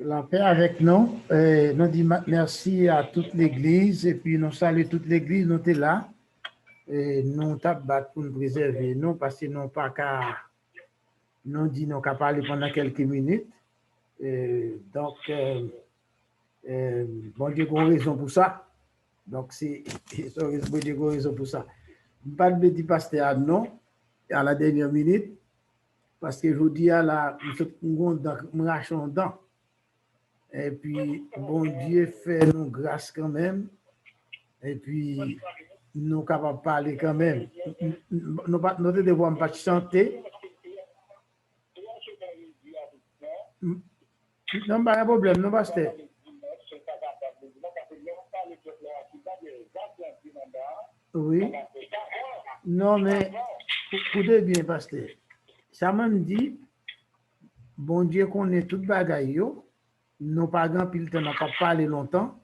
La paix avec nous. Nous disons merci à toute l'Église et puis nous saluons toute l'Église. Nous sommes là. Et nous sommes pour nous préserver nous parce que nous pas qu'à nous dit nous qu'à parler pendant quelques minutes. Donc, bon Dieu a raison pour ça. Donc, c'est bon Dieu a raison pour ça. Pas de dire pasteur non à la dernière minute parce que je vous dis à la nous rachons dedans. Et puis, bon Dieu fait nous grâce quand même. Et puis, nous sommes capables de parler quand même. Nous ne devons pas chanter. Non, pas de problème, non, pasteur. Oui. Non, mais écoutez bien, pasteur. Ça m'a dit, bon Dieu connaît toute bagaille, nous pas grand pile temps, n'a pas parlé longtemps.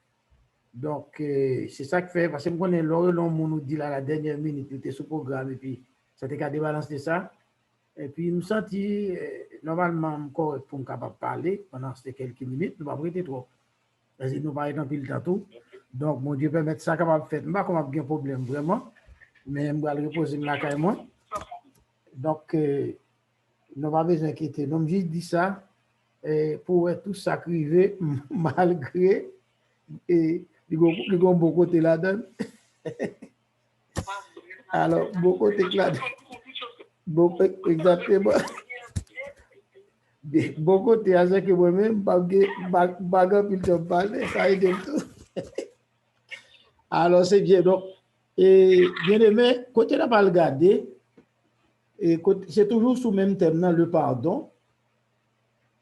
Donc, c'est ça que fait, parce que je connais l'heure nous dit là, la dernière minute, il était sur le programme, et puis ça t'est qu'à débalancer ça. Et puis, je me sentis normalement correct pour me capable de parler pendant ces quelques minutes, nous ne pas prêter trop. Parce que nous ne pas être en pile temps tout. Donc, mon Dieu permet ça capable de faire. Je ne sais pas comment il y a un problème vraiment, mais je vais reposer la caille moi. Donc, nous pas besoin d'inquiéter. Donc, j'ai dit ça pour être tout sacrifié malgré et les gens beaucoup de la donne. Alors, beaucoup de la donne. Exactement. Beaucoup de gens qui moi-même, bagarre puis te parler, ça aide tout. Alors, c'est bien. Donc, et bien aimé, côté là, pas regarder, c'est toujours sous le même thème, dans le pardon.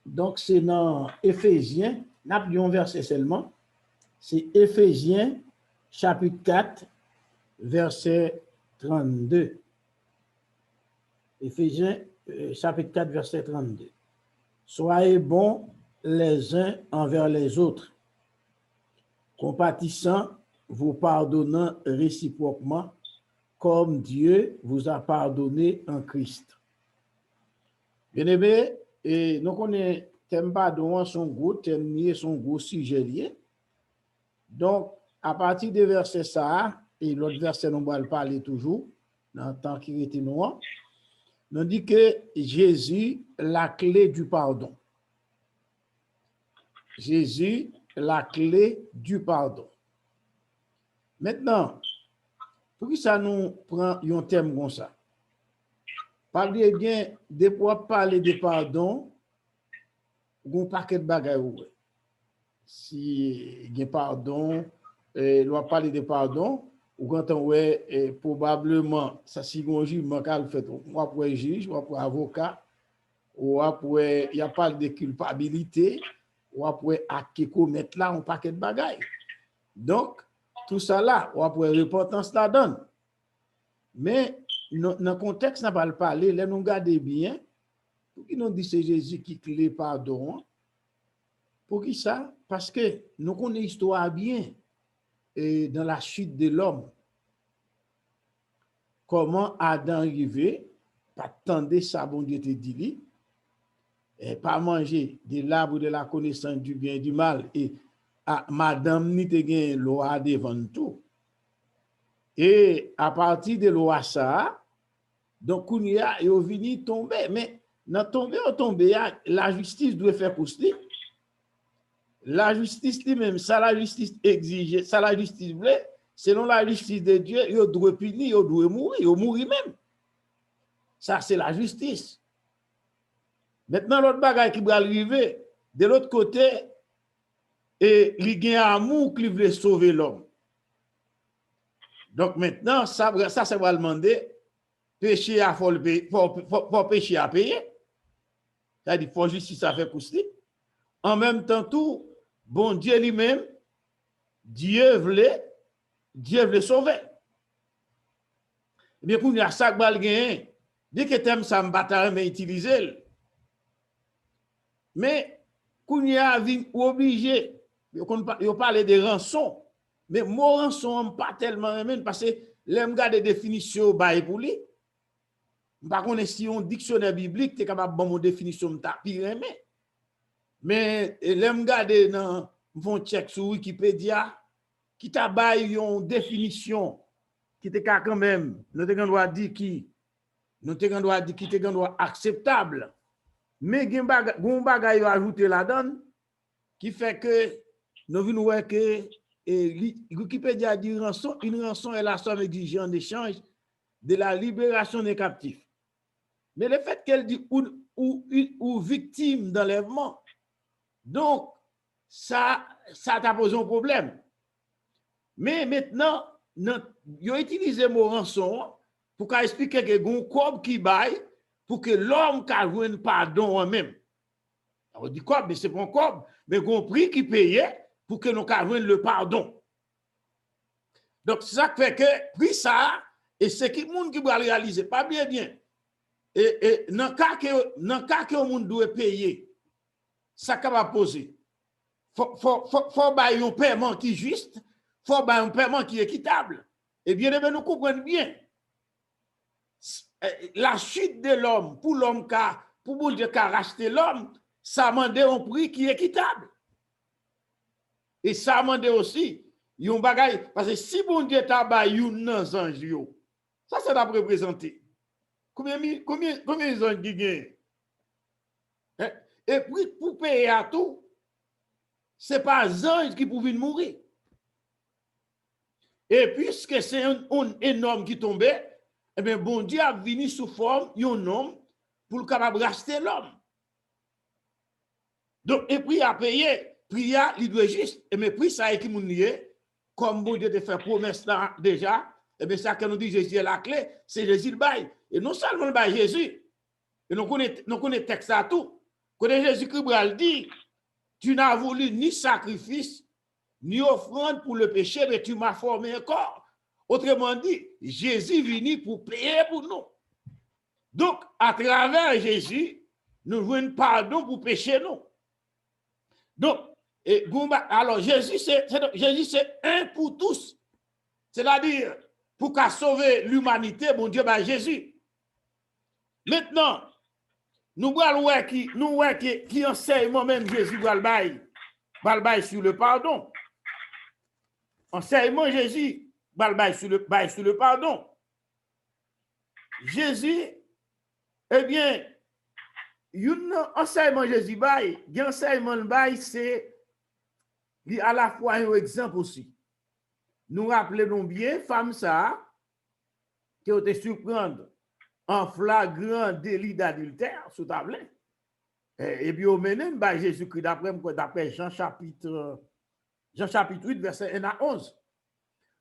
Donc, c'est dans Éphésiens, n'a pas un verset seulement. C'est Éphésiens, chapitre 4, verset 32. Éphésiens, chapitre 4, verset 32. Soyez bons les uns envers les autres, compatissant, vous pardonnant réciproquement, comme Dieu vous a pardonné en Christ. Bien aimé, et nous connaissons thème pardon son gros thème son gros sujet lié. Donc, à partir des versets ça, et l'autre verset, nous allons parler toujours, dans le temps qui était noir, nous dit que Jésus, la clé du pardon. Jésus, la clé du pardon. Maintenant, pour que ça nous prend un thème comme ça? Parlez bien, des fois parler de pardon, on a un paquet de bagages. Si il y a pardon, on parler de pardon, ou quand on est probablement, ça si on juge, on fait, on pour juge, on pour avocat, ou après, il y a pas de culpabilité, ou après, à qui commettre là un paquet de bagages. Donc, tout ça là, ou après, l'importance la donne. Mais, dans le contexte, on va parler, là, nous regardons bien, pour qui nous dit c'est Jésus qui clé pardon. Pour qui ça? Parce que nous connaissons l'histoire bien et dans la chute de l'homme. Comment Adam arrivé, pas attendre ça, bon Dieu te dit, et pas manger de l'arbre de la connaissance du bien et du mal, et madame ni te gen loi devant tout. Et à partir de loi ça, donc on y a vini tomber, mais dans tomber, la justice doit faire pour cela. La justice lui-même, ça la justice exige, ça la justice voulait, selon la justice de Dieu, il doit punir, il doit mourir, il mourir même. Ça, c'est la justice. Maintenant, l'autre bagaille qui va arriver, de l'autre côté, et il y a un amour qui veut sauver l'homme. Donc maintenant, ça va demander, péché à faut péché à payer. C'est-à-dire, il faut justice à faire pour cela. En même temps, tout, bon Dieu lui-même, Dieu voulait sauver. Mais pour nous, ça va gagner. Dès que tu aimes ça, me battre, mais utiliser. Mais, quand il y a obligé, on parle de rançon, mais mon rançon, pas tellement, parce que l'aime garder définition bail pour lui. Par contre, si un dictionnaire biblique, tu es capable de bon définition de ta pire, mais l'aime garder dans mon check sur Wikipédia, qui t'a bail une définition, qui te quand même, nous te doit dire qui, nous te doit dire qui te doit acceptable. Mais il y a un bagage ajouté là-dedans, qui fait que nous venons voir que Wikipédia dit une rançon est la somme exigée en échange de la libération des captifs. Mais le fait qu'elle dit ou victime d'enlèvement, donc ça t'a posé un problème. Mais maintenant, ils ont utilisé le mot rançon pour expliquer que y a un corps qui baille pour que l'homme ait un pardon en même. On dit quoi? Mais c'est pas un corps, mais un prix qui payait pour que nous ayons le pardon. Donc, c'est ça qui fait que prix ça, et c'est qui monde qui va réaliser, pas bien. Et dans le cas que le monde doit payer, ça va poser. Faut bailler un paiement qui est juste, faut bailler un paiement qui est équitable. Et bien, nous comprenons bien. La chute de l'homme, pour l'homme pour Dieu qui a racheté l'homme, ça demande un prix qui est équitable. Et ça demande aussi, yon bagay, parce que si bon Dieu t'a baillé un ange, ça c'est à représenter. Combien ils ont gagné? Et puis, pour payer à tout, ce n'est pas un ange qui pouvait mourir. Et puisque c'est un homme qui tombait, eh bien, bon Dieu a venu sous forme d'un homme pour le capable racheter l'homme. Donc, et puis, il a payé, puis il doit juste, et mais puis ça est qui m'a nié, comme bon Dieu te fait promesse là déjà, et bien, ça que nous dit Jésus est la clé, c'est Jésus le bail. Et non seulement le bail Jésus, et nous connaissons le texte à tout. Quand Jésus-Christ dit, tu n'as voulu ni sacrifice, ni offrande pour le péché, mais tu m'as formé un corps. Autrement dit, Jésus venu pour payer pour nous. Donc, à travers Jésus, nous voulons pardon pour pécher nous. Donc, alors Jésus, c'est un pour tous. C'est-à-dire, pour qu'à sauver l'humanité, bon Dieu, ben Jésus. Maintenant, nous voyons qui enseignement même Jésus va le bail sur le pardon. Enseignement Jésus va le bail sur le pardon. Jésus, eh bien, enseignement Jésus bail, enseignement le bail, c'est à la fois un exemple aussi. Nous rappelons bien, femme ça, qui a été surprendre en flagrant délit d'adultère sous table. Et puis, au même, Jésus-Christ, d'après Jean chapitre 8, verset 1 à 11.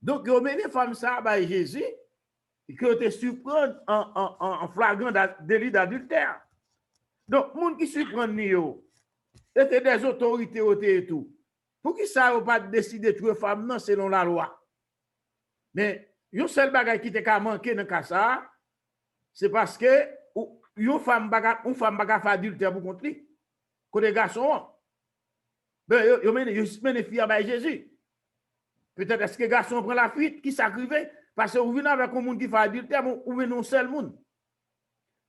Donc, au même, femme ça, Jésus, qui a été surprendre en flagrant délit d'adultère. Donc, les gens qui surprennent, c'était des autorités et tout. Pour qui ça n'a pas décidé de tuer femme non selon la loi. Mais, un seul bagage qui t'a manqué dans le cas ça, c'est parce que une femme baga fait adultère pour contre lui. Côté garçon, ben yo mène fille à Jésus. Peut-être est-ce que garçon prend la fuite qui s'acrivait parce que vous venez avec un monde qui fait adultère ou venez un seul monde.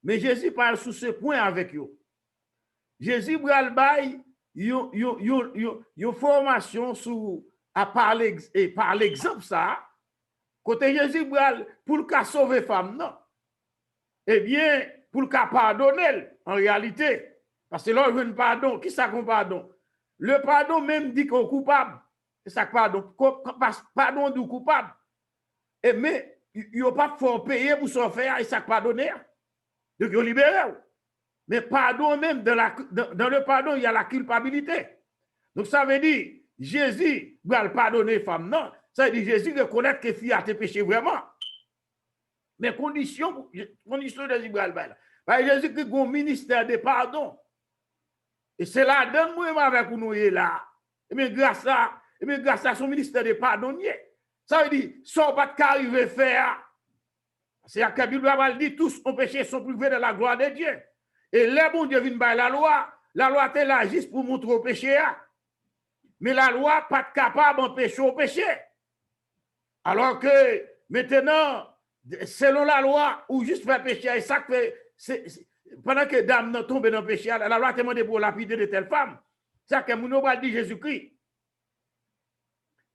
Mais Jésus parle sur ce point avec eux. Jésus bral bail yo formation sur par l'exemple ça. Côté Jésus bral pour le sauver femme non. Eh bien, pour le cas pardonner, en réalité, parce que là, il veut un pardon, qui ça qu'on pardon? Le pardon même dit qu'on est coupable. C'est ça que pardon du coupable. Et mais, il n'y a pas fort payer pour s'en faire et ça pardonner. Donc, il est libéré. Mais pardon même, dans le pardon, il y a la culpabilité. Donc, ça veut dire, Jésus va pardonner femme, non. Ça veut dire, Jésus reconnaît que fille a été péché vraiment. Mais condition de Jésus, Jésus qui a un ministère de pardon. Et c'est là, donne-moi avec nous là. Et bien, grâce à son ministère de pardonnier, ça veut dire, ça va pas arriver à faire. C'est à la Bible va dire, tous ont péché, sont privés de la gloire de Dieu. Et les bon Dieu vient par la loi est là juste pour montrer au péché. Mais la loi n'est pas capable d'empêcher au péché. Alors que maintenant, selon la loi, ou juste faire péché, et ça fait, pendant que dame tombe dans le péché, la loi te demande pour lapider de telle femme. Ça que nous va dire Jésus-Christ.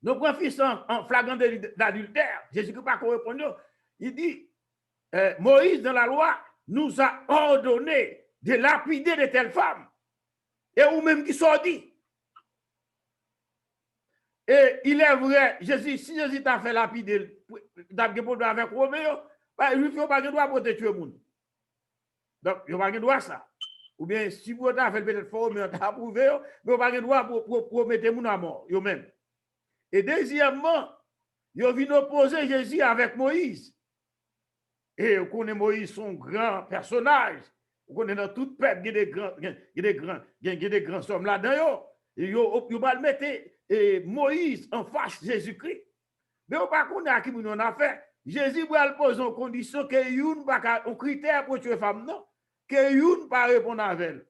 Nous prenons fils en flagrant d'adultère. Jésus-Christ pas répondre. Il dit, Moïse dans la loi nous a ordonné de lapider de telle femme. Et ou même qui sont dit. Et il est vrai, Jésus, si Jésus t'a fait lapider, d'abord avec Roméo, il ne faut pas droit pour te tuer le monde. Donc, il n'y a pas droit à ça. Ou bien, si vous avez fait peut-être faux, mais on t'a approuvé, mais il n'y a pas droit pour mettre le monde à mort, eux-mêmes. Et deuxièmement, ils ont venu opposer Jésus avec Moïse. Et on connaît Moïse, son grand personnage. On connaît dans toute peuple, il y a des grands hommes là-dedans. Ils ont mal mettre Moïse en face de Jésus-Christ. Mais on ne sait pas qui nous a fait. Jésus va poser en condition que yon pas un critère pour tuer femme, non. Que yon pas répondre à elle.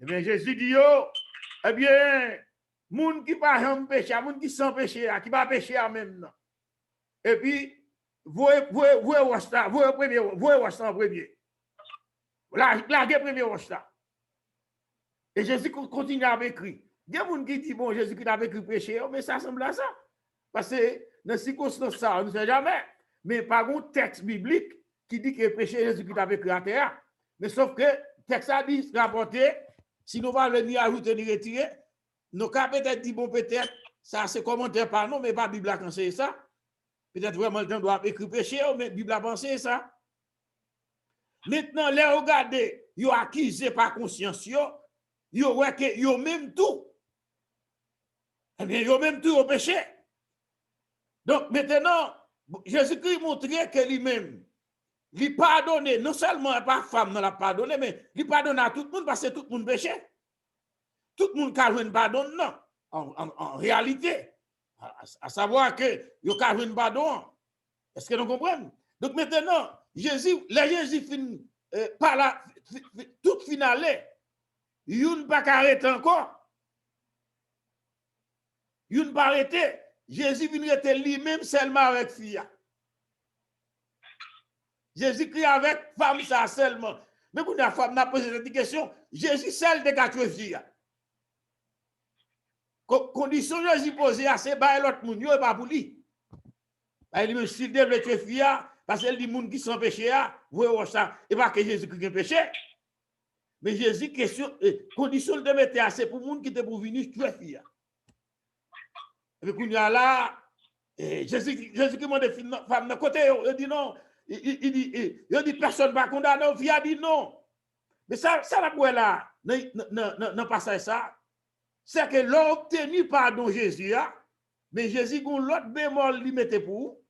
Eh bien, Jésus dit, eh bien, moun qui pas jamais péché, moun qui sans péché, qui pas péché à même, non. Et puis, vous wasta en premier. La premier wasta. Et Jésus continue à écrire. Il y a des gens qui disent, bon, Jésus-Christ avait écrit péché, mais ça ressemble à ça. Parce que dans ces circonstances, ça, on ne sait jamais. Mais par un texte biblique qui dit que le péché, Jésus-Christ avait écrit à terre. Mais sauf que le texte a dit, rapporté, si nous allons venir ajouter ni retirer, nous avons peut-être dit, bon, peut-être, ça c'est commentaire par nous, mais pas la Bible a conseillé ça. Peut-être vraiment le temps doit écrire péché, mais la Bible a pensé ça. Maintenant, les regarder, ils ont accusé par conscience, ils ont même tout. Eh bien, ils ont même tout au péché. Donc, maintenant, Jésus-Christ montrait que lui-même, il pardonne, non seulement pas femme, non la pardonné, mais il pardonne à tout le monde parce que tout le monde péché. Tout le monde a joué pardon, non. En réalité, à savoir que il a joué pardon. Est-ce que nous comprenons? Donc maintenant, Jésus finit par la toute finale, il n'a pas arrêté encore. Il n'a pas arrêté. Jésus vient être lui-même seulement avec fille. Jésus crie avec femme ça seulement. Mais pour la femme n'a posé cette question, Jésus seul de quatre filles. Condition Jésus posée à c'est pas l'autre monde, il pas pour lui. Il me s'il devait tuer fille parce qu'elle dit monde qui sont péché vous ça et pas que Jésus qui a péché. Mais Jésus question condition de mettre assez pour monde qui était pour venir tuer fille. Et puis là Jésus qui demande femme de côté, il dit non. Il dit personne ne va condamner, il a dit non. Mais ça la pour là, non pas ça. C'est que l'on obtenu pardon Jésus, mais Jésus a l'autre bémol lui mettait pour.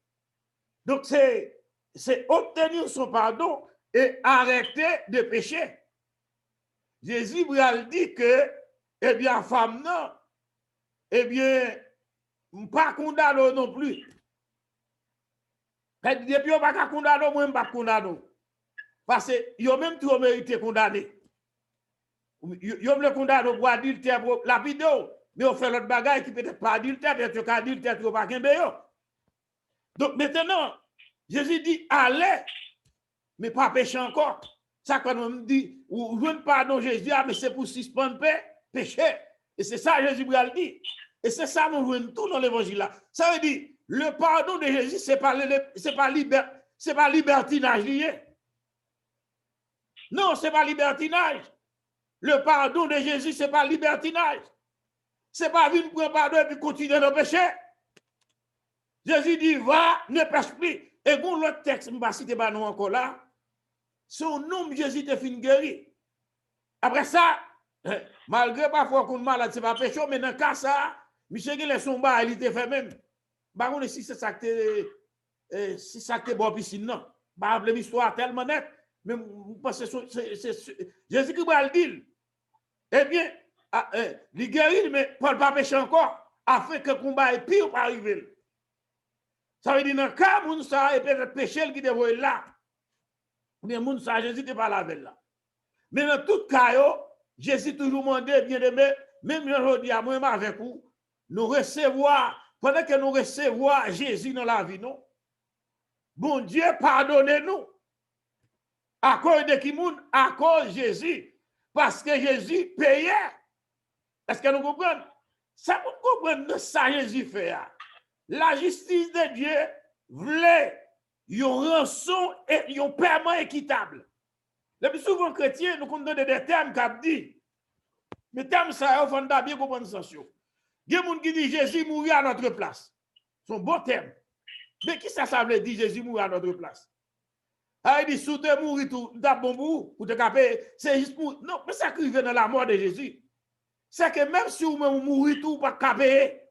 Donc c'est obtenir son pardon et arrêter de pécher. Jésus a dit que, eh bien, femme non, eh bien, pas condamné non plus. Depuis on pas condamné, moi pas condamné. Parce que yo même tout mérité condamné. Yo me condamné pour adultère pour la vidéo, mais on fait l'autre bagaille qui peut-être pas adultère, peut-être adultère tu pas kembe yo. Donc maintenant, Jésus dit allez, mais pas pécher encore. Ça quand on me dit ou je ne pardon Jésus, mais c'est pour suspendre péché. Et c'est ça Jésus a dit. Et c'est ça nous voyons tout dans l'évangile là. Ça veut dire le pardon de Jésus c'est pas libertinage lié. Non, c'est pas libertinage. Le pardon de Jésus c'est pas libertinage. C'est pas venir pour pardon et puis continuer dans le péché. Jésus dit va, ne pêche plus. Et bon l'autre texte me va citer pas nous encore là. Son nom Jésus te fin guéri. Après ça, malgré parfois qu'on malade c'est pas péché, mais dans le cas ça, monsieur qui laisse son bar, il était fait même. Par contre, si c'est ça que si ça que bon piscine non. Bah l'histoire tellement nette, mais parce que c'est Jésus qui va le dire. Eh bien, il guérit mais Paul pas péché encore afin que le combat est pire pour arriver. Ça veut dire dans le cas moun ça et peut-être péché qui devrait là. Mais moun ça Jésus n'est pas là avec là. Mais dans tout cas Jésus toujours demandé bien aimé même aujourd'hui à moi avec vous nous recevoir pendant que nous recevons Jésus dans la vie non. bon Dieu, pardonnez-nous. À cause de qui moun? À cause de Jésus. Parce que Jésus payait. Est-ce que nous comprenons? Ça, vous comprenez ça Jésus fait. La justice de Dieu voulait une rançon et un paiement équitable. Le plus souvent, chrétiens, nous comptons des termes qui dit. Mais termes, ça, il faut bien comprendre ça. Il y a des gens qui disent Jésus mourit à notre place. C'est un bon terme. Mais qui ça veut dire Jésus mourit à notre place? Ah, il dit, sous te mourir tout, t'as bon pour te caper. C'est juste pour. Non, mais ça qui vient dans la mort de Jésus. C'est que même si vous mourir tout, vous ne pouvez pas caper.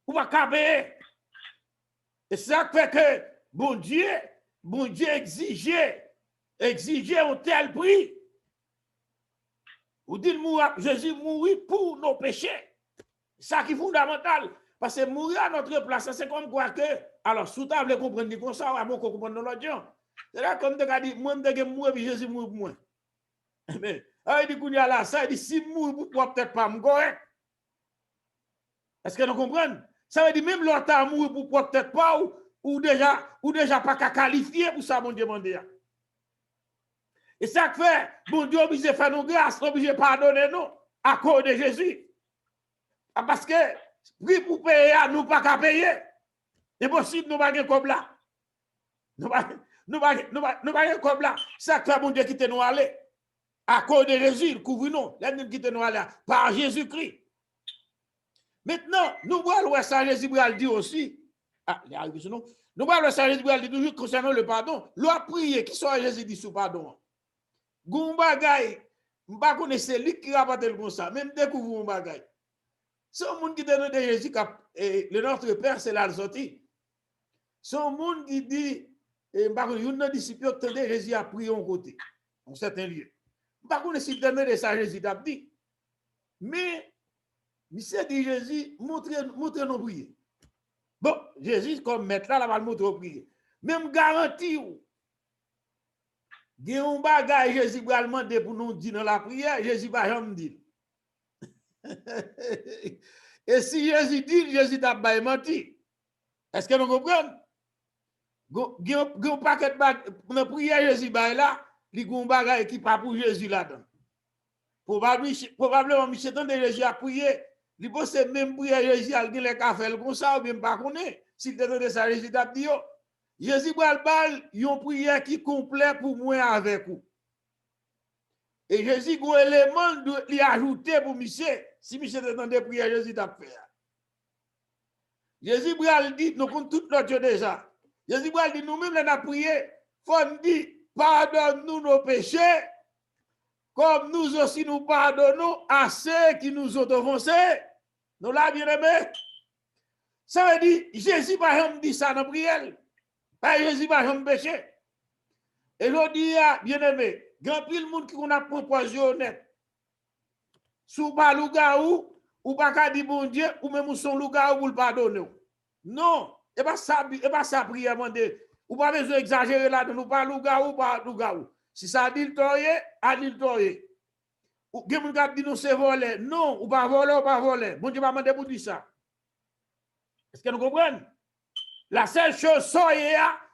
Vous ne pouvez pas caper. Et ça fait que bon Dieu exigeait un tel prix. Vous dites, Jésus mourit pour nos péchés. C'est ça qui est fondamental. Parce que mourir à notre place, c'est comme quoi que. Alors, sous table, comprendre comme ça, à mon comprendre dans l'autre gens. C'est là comme tu as dit, moi, je mourir, puis Jésus mourit pour moi. Mais, il dit qu'on y a là, ça, il dit, si mourir pour toi, peut-être pas, correct. Est-ce que nous comprenons? Ça veut dire, même l'autre a mourir pour toi, peut-être pas, ou déjà pas qu'à qualifier pour ça, mon Dieu, mon Dieu. Et ça fait, bon Dieu, obligé de faire nos grâces, obligé de pardonner nous, à cause de Jésus. Parce que, prix pour payer, nous pas qu'à payer. C'est possible, nous pas comme là. Nous pas comme là. Ça fait, bon Dieu, qui te nous aller. À cause de Jésus, couvre-nous. L'ennemi qui te nous aller par Jésus-Christ. Maintenant, nous voyons ça, Jésus va le dire aussi. Ah, il arrive sur nous. Nous voyons ça, Jésus va le dire toujours concernant le pardon. L'on prier, qui soit Jésus dit sous pardon. Goumba Gaï, je ne connais pas lui qui rapporte le comme ça, même découvre Goumba Gaï. C'est un monde qui te donne de Jésus, le notre Père, c'est la sortie. C'est un monde qui dit, il y a un disciple qui Jésus a prié en côté, en certains lieux. Je ne connais pas si de ça, Jésus t'a dit. Mais, monsieur dit Jésus, montrez-nous prier. Bon, Jésus, comme maître là, va le montrer prier. Même garantie, il y a un bagage, Jésus va demander pour nous dire dans la prière, Jésus va jamais dire. Et si Jésus dit, Jésus t'a pas menti. Est-ce que nous comprenons? Il y a un paquet de prière, Jésus va là, il y a un bagage qui pas pour Jésus là-dedans. Probablement, M. Tant de Jésus a prié, il pense même prière, Jésus a dit les cafés comme ça, ou bien pas connaît. S'il te donne ça, Jésus t'a dit, Jésus va le bal, il y a une prière qui est complète pour moi avec vous. Et Jésus a un élément de lui ajouter pour monsieur. Si monsieur te donne des prières, Jésus t'a fait. Jésus a dit, nous comptons tout notre Dieu déjà. Jésus a dit, nous-mêmes, nous avons prié. Il faut dire, pardonne-nous nos péchés, comme nous aussi nous pardonnons à ceux qui nous ont offensés. Nous l'avons bien aimé. Ça veut dire, Jésus va jamais dire ça dans la prière. Jésus va jamais péché. Et je dis, bien aimé, grand pile de monde qui a proposé honnête. Sous pas lougaou, ou pas dire bon Dieu, ou même son lougaou pour le pardonner. Non, et pas ça prière demander. Ou pas besoin d'exagérer là, nous pas lougaou, pas lougaou. Si ça adultère, adultère. Ou quelqu'un qui dit nous c'est voler. Non, ou pas voler, ou pas voler. Bon Dieu va demander pour dire ça. Est-ce que nous comprenons? La seule chose,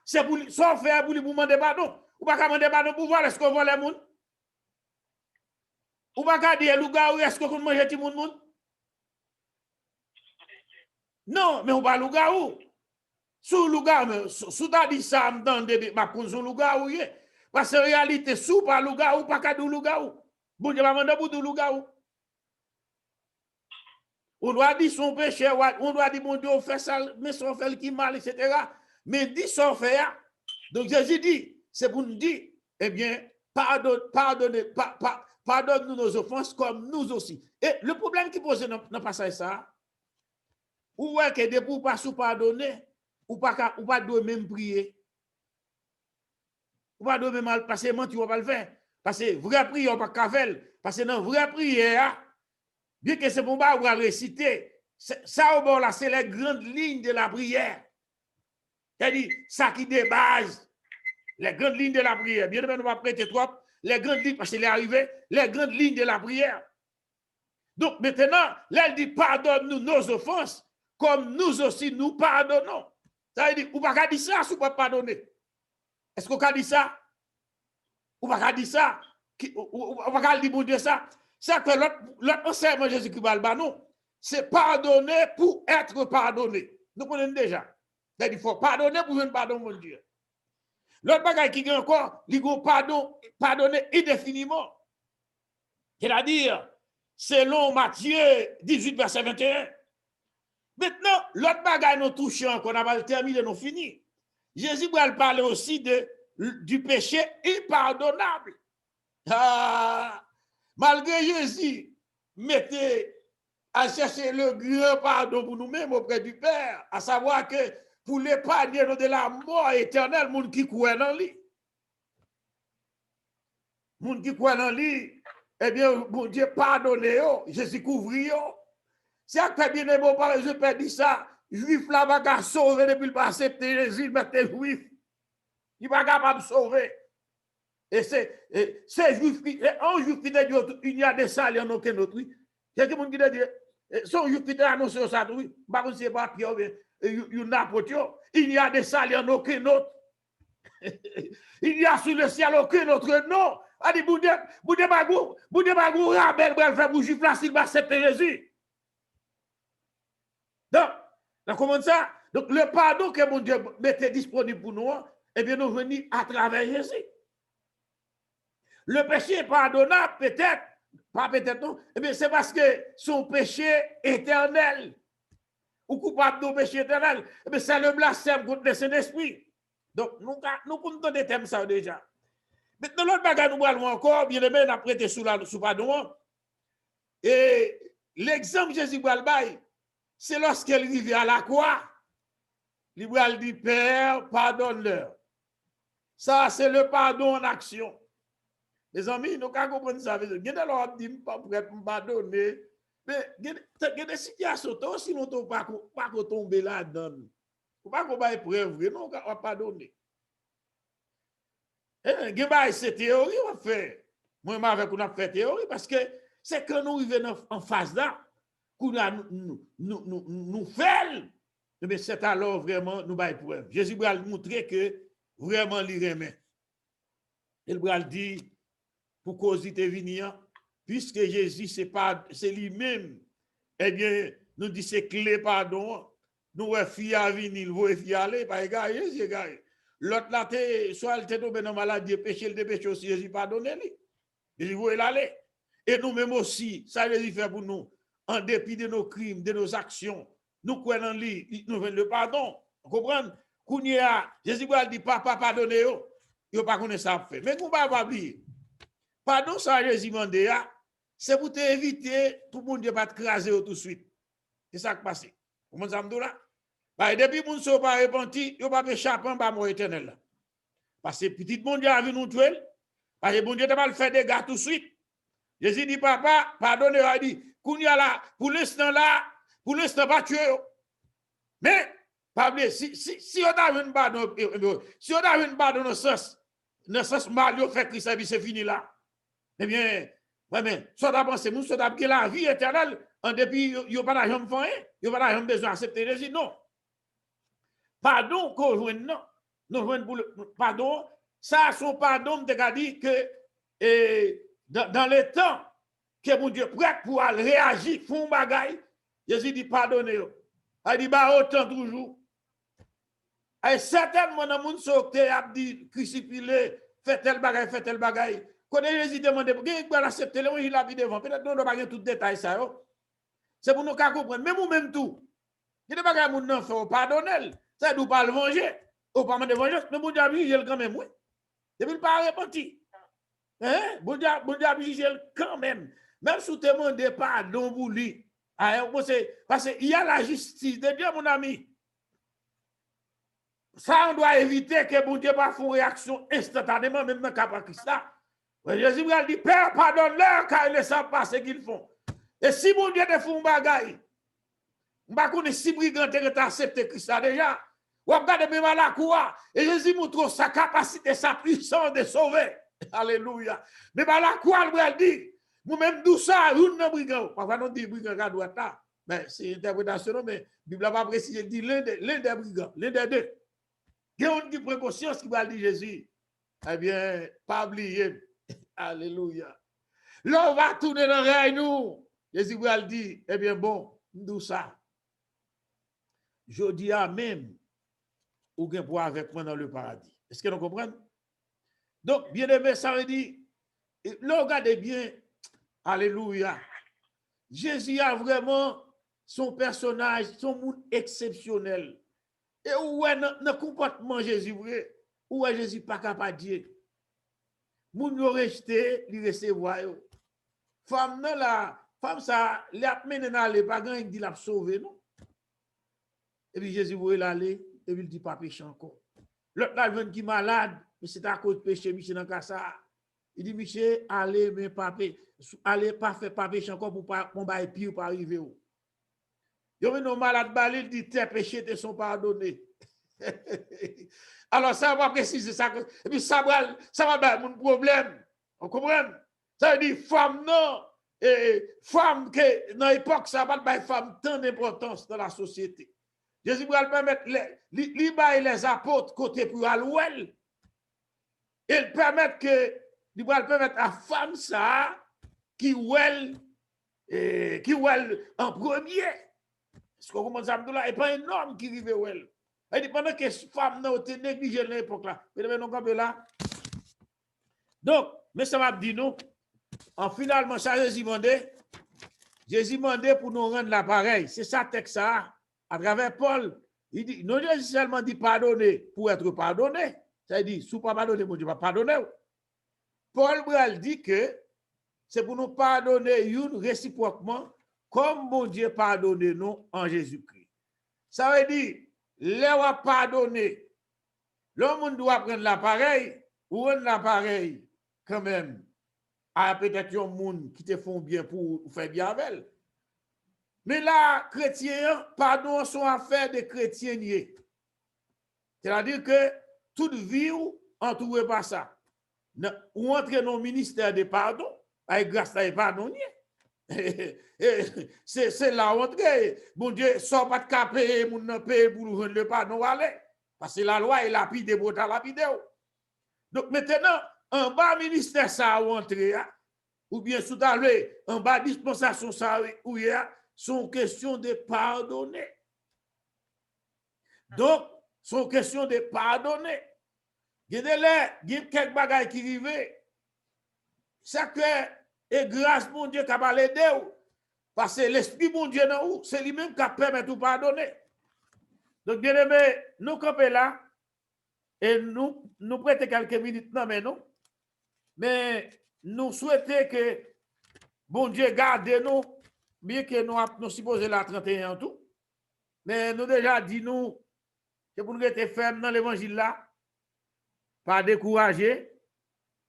c'est pour faire pour lui demander pardon. Ou pas demander pardon pour voir est-ce qu'on vole les gens. Ou pas dire lougaou, est-ce qu'on mange tout le monde? Non, mais ou pas lougaou. Sous lougaou, sous ta dit ça, ma sous lougaou, parce que en réalité, sous pas lougaou, pas qu'à lougaou. Bon Dieu va demander pour lougaou. On doit dire son péché, on doit dire mon Dieu, on fait ça, mais son fait qui mal, etc. Mais dit son fait. Donc Jésus dit, c'est pour nous dire, eh bien, pardonne-nous nos offenses comme nous aussi. Et le problème qui pose dans le passage ça, ou est que depuis pas sous pardonner, ou pas de même prier. Ou pas de même passer mentir, on va le faire. Parce que vraie prière, on pas qu'à faire. Parce que dans vraie prière, bien que c'est bon, on va réciter. Ça, bon, là, c'est les grandes lignes de la prière. C'est-à-dire, ça qui débase les grandes lignes de la prière. Bien sûr, on va prêter trop. Les grandes lignes, parce qu'il est arrivé, les grandes lignes de la prière. Donc, maintenant, là, elle dit, pardonne-nous nos offenses, comme nous aussi nous pardonnons. Ça veut dire, ou pas dire ça, ou pas pardonner. Est-ce qu'on a dit ça? Ou pas dire ça? Ou pas dire bon Dieu ça? C'est que l'autre enseignement Jésus-Christ va non. C'est pardonner pour être pardonné. Nous connaissons déjà. C'est-à-dire, il faut pardonner pour venir pardonner, mon Dieu. L'autre bagaille qui gagne encore, il faut pardonner indéfiniment. C'est-à-dire, selon Matthieu 18, verset 21. Maintenant, l'autre bagaille nous touche encore, on a pas terminé, nous fini. Jésus va parler aussi du péché impardonnable. Ah, malgré Jésus, mettez à chercher le grand pardon pour nous-mêmes auprès du Père, à savoir que pour l'épargner de la mort éternelle, moun qui croit dans lui. Moun qui croit dans lui, eh bien, bon Dieu pardonne, Jésus couvre. C'est à quoi bien aimé, par exemple, Père dit ça, juif là va pas sauver depuis le passé, Jésus, mais t'es juif. Il va pas capable de sauver. Et c'est juif, un juif qui dit, il y a des salles, il y en a aucun autre. Il y a quelqu'un qui dit, son juif qui a annoncé ça, oui, par contre, c'est pas Pierre, il y a des salles, il n'y en a aucun autre. Il y a sur le ciel aucun autre nom. A dit, Boudé Bagou, Rabel, frère, vous juif là, s'il va accepter Jésus. Donc, comment ça? Donc, le pardon que mon Dieu mettait disponible pour nous, eh bien, nous venons à travers Jésus. Le péché est pardonnable, peut-être, pas peut-être non, eh bien, c'est parce que son péché éternel, ou coupable de péché éternel, eh bien, c'est le blasphème contre le Saint-Esprit. Donc, nous comptons des thèmes ça déjà. Maintenant, l'autre bagage, nous allons encore, bien aimé, nous prêté sous pardon. Et l'exemple Jésus Balbaï, c'est lorsqu'elle arrive à la croix, il va dire, Père, pardonne-leur. Ça, c'est le pardon en action. Les amis, nous avons compris ça. Il y a des gens qui ne peuvent pas pardonner. Mais il y a des situations, sinon tu ne peux pas tomber là-dedans. Il ne faut pas qu'on ait preuve, non, on ne va pas donner. Il y a cette théorie, on va faire. Moi, avec on a fait théorie parce que c'est que nous arrivons en phase là, qu'on nous fait, mais c'est alors vraiment nous avons preuve. Jésus va montrer que vraiment il remet. Il va dire, pour cause de venir, puisque Jésus, c'est lui-même, eh bien, nous dit c'est clé, pardon. Nous, filles à venir, vous, filles à aller, pas égaré, c'est égaré. L'autre là, soit elle était tombée dans la maladie, péché, le péché aussi, Jésus pardonne lui. Jésus, vous, aller. Et nous-mêmes aussi, ça Jésus fait pour nous, en dépit de nos crimes, de nos actions, nous croyons en lui, nous venons le pardon. Vous comprenez? Jésus va dire, papa, pardonnez-vous. Il ne pas connaître ça fait. Mais vous ne pouvez pas oublier. Pardon, ça Jésus demande, c'est pour t'éviter, tout le monde ne va pas te craser tout de suite. C'est ça qui passe. Vous comprenez ça, là? Bah, depuis que nous ne sommes pas repentis, nous ne pouvons pas échapper à la mort éternelle. Parce que petit monde Dieu a vu nous tuer. Parce que bon Dieu ne va pas le faire des gars tout de suite. Jésus dit, papa, pardonnez, il dit, pour l'instant, pas tuer. Mais, pas oublier, si on a une barre dans le sens mal, on fait Christ, c'est fini là. Eh bien, soit d'abord, c'est nous, soit d'abord, la vie éternelle, en dépit, il n'y a pas d'argent pour faire, il n'y a pas d'argent besoin d'accepter Jésus, non. Pardon qu'on joue, non. Pardon, ça, son pardon, te dit que dans le temps que mon Dieu prêt pour réagir, font bagaille, Jésus dit pardonnez. Il dit bah autant toujours. Et certainement dans mon sorte a dit crucifié, fait tel bagaille. Quand Jésus demande pourquoi il accepter il a vu devant. Peut-être nous n'avons pas tout détail ça. C'est pour nous comprendre. Mais nous-mêmes tout. Il y a des bagages qui nous font pardonner. Ça ne doit pas le venger. Au pas de vengeance, mais bon Dieu a jugé quand même, oui. Depuis le pas repenti. Hein? Bon Dieu a jugé quand même. Même si tu demandes pardon pour lui. Parce qu'il y a la justice de Dieu, mon ami. Ça, on doit éviter que bon Dieu ne fasse une réaction instantanément, même dans le cas de Christ. Jésus a dit, Père, pardonne-leur car ils ne savent pas ce qu'ils font. Et si bon Dieu te fait un bagaille, on va connaître si brigand tu accepté Christ déjà. Ou regardez même à la croix. Et Jésus montre sa capacité, sa puissance de sauver. Alléluia. Mais à la croix, il dit, nous-mêmes, nous ça, nous ne brigand. Parfois, nous disons brigand à droite là. Mais c'est une interprétation, mais la Bible n'a pas précisé, dit l'un des brigands, l'un des deux. Il y a qui prend conscience qui va dire Jésus. Eh bien, pas oublier. Alléluia. Là, on va tourner dans le rail, nous. Jésus va le dire, eh bien, bon, d'où ça? Je dis à même, ou bien pour avec moi dans le paradis. Est-ce que vous comprenez? Donc, bien aimé, ça veut dire, là, regardez bien, alléluia. Jésus a vraiment son personnage, son monde exceptionnel. Et où est le comportement Jésus vrai? Où est Jésus pas capable de dire? Moun yo rejeté, li recevoir yo. Femme nan la, femme ça, li ap menen aller pas grand dit l'a sauver non. Et puis Jésus voulait l'aller, et puis il dit pas péché encore. L'autre là vient qui malade, mais c'est à cause de péché Michel dans ça. Il dit Michel, allez mais pas allez pas faire pas péché encore pour pas mon bail pire pas arriver où. Yo men non malade balé, il dit tes péchés te sont pardonnés. Alors ça va préciser ça et puis ça va faire mon problème. On comprend? Ça veut dire femme non et femme que dans l'époque ça va pas femme tant d'importance dans la société. Jésus va permettre les apôtres côté pour aller. Il permet que il va permettre à femme ça qui well en premier. Parce que comme ça là et pas un homme qui vive well. Et dit pendant que les femmes n'ont été négligées à l'époque là. Mais nous sommes là. Donc, mais ça m'a dit nous, en finalement, ça Jésus demandait pour nous rendre l'appareil. C'est ça texte ça, à travers Paul. Il dit, non seulement dit pardonner pour être pardonné. Ça veut dire, si vous ne pas pardonner, mon Dieu va pardonner. Paul Bral dit que c'est pour nous pardonner réciproquement, comme mon Dieu pardonne nous en Jésus-Christ. Ça veut dire, leur pardonner. L'homme doit prendre l'appareil, ou rendre l'appareil quand même à peut-être un monde qui te font bien pour faire bien avec elle. Mais là, chrétiens, pardon, sont affaires de chrétiens. C'est-à-dire que toute vie entourée par ça. Ou entrer dans le ministère de pardon, avec grâce à pardon. C'est là où entrer. Bon Dieu, sans pas de capé, mon n'a payé pour nous rendre le pardon, allez. Parce que la loi est lapide, pour ta lapide. Donc maintenant, en bas ministère ça où entrer, ou bien sous talé, en bas dispensation ça où il y a, sont question de pardonner. Donc, sont question de pardonner. Il y a quelques bagages qui arrivent. Ça que, et grâce mon Dieu qui a parlé d'eux, parce que l'esprit mon Dieu dans vous, c'est lui-même qui a permis de pardonner. Donc, bien aimé, nous campons là, et nous prêtons quelques minutes, non, mais non. Mais nous souhaitons que bon Dieu garde nous, bien que nous supposons la 31 en tout. Mais nous déjà dit nous que pour nous être fermes dans l'évangile là, pas décourager,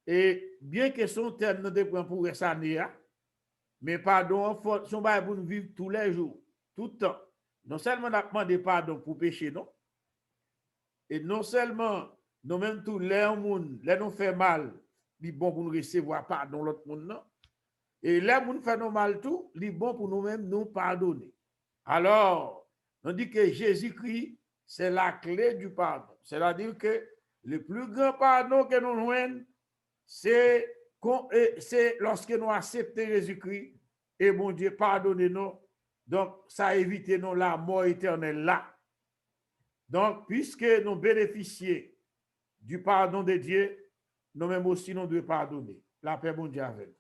et bien que son terme nous dépend pour ça, mais pardon, son bail pour nous vivre tous les jours, tout le temps. Non seulement nous demandons pardon pour pécher, non, et non seulement nous-mêmes tous les monde, les nous fait mal, il est bon pour nous recevoir pardon l'autre monde, non. Et les gens fait nous mal tout, il est bon pour nous-mêmes nous pardonner. Alors, on dit que Jésus-Christ, c'est la clé du pardon. C'est-à-dire que le plus grand pardon que nous jouons, c'est lorsque nous acceptons Jésus-Christ et mon Dieu pardonne-nous. Donc, ça évite nous la mort éternelle là. Donc, puisque nous bénéficions du pardon de Dieu, nous-mêmes aussi nous devons pardonner. La paix, mon Dieu, avec nous.